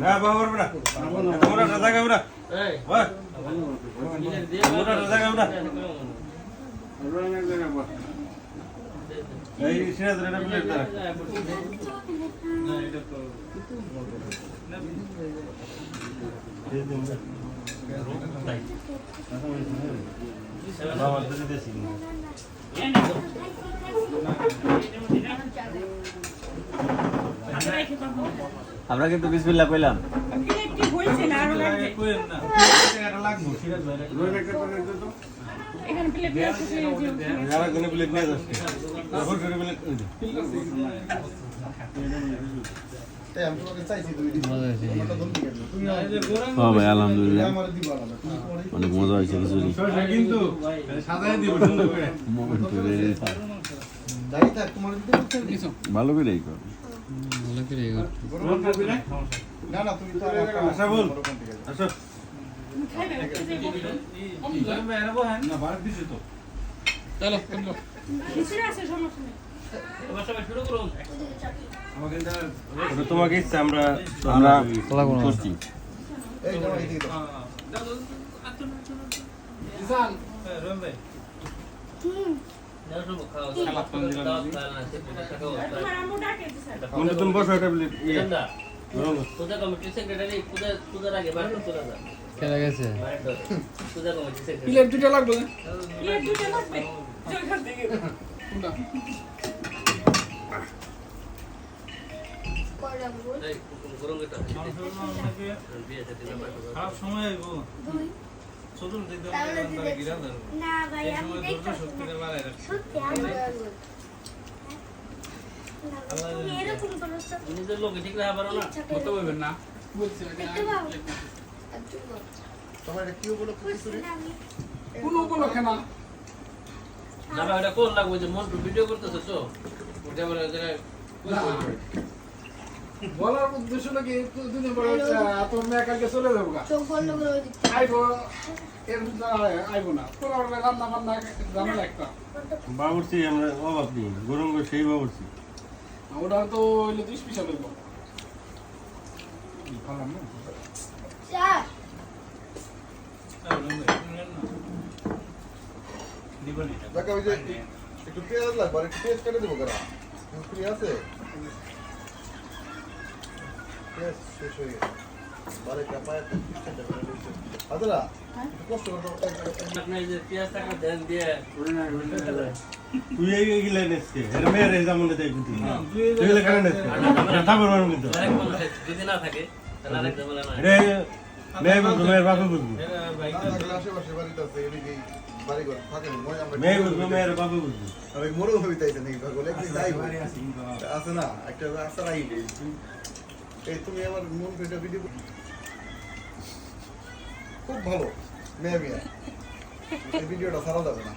হ্যাঁ বাবার বড় তোমরা দাদা গাবরা এই ওই তোমরা দাদা গাবরা এই সিরাজ রে প্লেট দাও না এটা তো এই দিন তাই বাবা দিতে দিছি আমরা কিন্তু বিসমিল্লাহ কইলাম কি হইছে না আর লাগবে কইেন না এটা লাগবে সিরাজ ভাই রোল একটা করে দে তো এখানে প্লেট নিয়ে আসছে যারা কোন প্লেট নিয়ে যাচ্ছে তারপর করে প্লেট এই আমি তোমাকে চাইছি তুমি দিবা আমারটা দম দিকে তুমি হ্যাঁ ভাই আলহামদুলিল্লাহ আমারে দিবা না অনেক মজা হয়েছে খিচুড়ি কিন্তু সাজায় দিব সুন্দর করে মোমেন্ট করে যাই থাক তোমার দিতে ভালো করেই কর রোল করবি না না না তুমি তো আশা বল আসো খাইবে না বার দিছি তো খিচুড়ি আছে সমস্যা নেই ওটা তোমাকে ইচ্ছা আমরা করছি এই যাও এই দিকে তোমার আম্মু ডাকে দিছে মনে তুমি বসো একটা প্লেট পূজা কমিটি সেক্রেটারি পূজার আগে বার করতে দাদা কেনা গেছে পূজা কমিটি সেক্রেটারি প্লেট দুটো লাগবে প্লেট দুটো লাগবে জল খান থেকে এই গরম এটা বিয়ে সাথে খারাপ সময় আইব চতুর দিক দিয়ে গিরা দেন না ভাই আমি দেখতে সত্যি মারে সত্যি আমি তুমি এরকম করো তো নিজের লোক ঠিক রাখা পারো না কত বলবেন না বলছি একটু ভালো তোমার এটা কি বলো খিচুড়ি কোন উপলক্ষে না দাদা এটা কোন লাগবে যে মন ভিডিও করতেছে তো ওটা বলে বলার উদ্দেশ্য নাকি দুদিন পরে তোর মেয়ে কালকে চলে যাবো গা চোখ বন্ধ করে দিচ্ছি আইবো এর আইবো না তোর রান্না বান্না ঝামেলা একটা বাবুর্চি আমরা অভাব নেই গরম করে সেই বাবুর্চি ওটা তো হইলে 20 পিসা লইব চা দেখো ওই যে একটু পেঁয়াজ লাগবে আর একটু পেঁয়াজ কেটে দেবো কারা ফ্রি আছে পেঁয়াজ শেষ হয়ে গেছে বারে কাপায় আদরা কষ্ট করে আপনি যে পেঁয়াজ টাকা দেন দিয়ে তুই এই গিলা নেসকে এর মেরে জামনে তাই কিন্তু তুই গিলা কারণ নেসকে কথা বলবার কিন্তু আরেক মানুষ যদি না থাকে তাহলে আরেক ঝামেলা না রে মেয়ে বুঝবো মেয়ের বাপে বুঝবো আশেপাশে বাড়িতে আছে এদিকে বাড়ি ঘর থাকে মই আমরা মেয়ে বুঝবো মেয়ের বাপে বুঝবো আমি মরো হই তাইছে নাকি বলে কি যাই আছে না একটা আছে রাই এই তুমি আমার মন ফেটা ভিডিও খুব ভালো মেয়ে মেয়ে এই ভিডিওটা ছাড়া যাবে না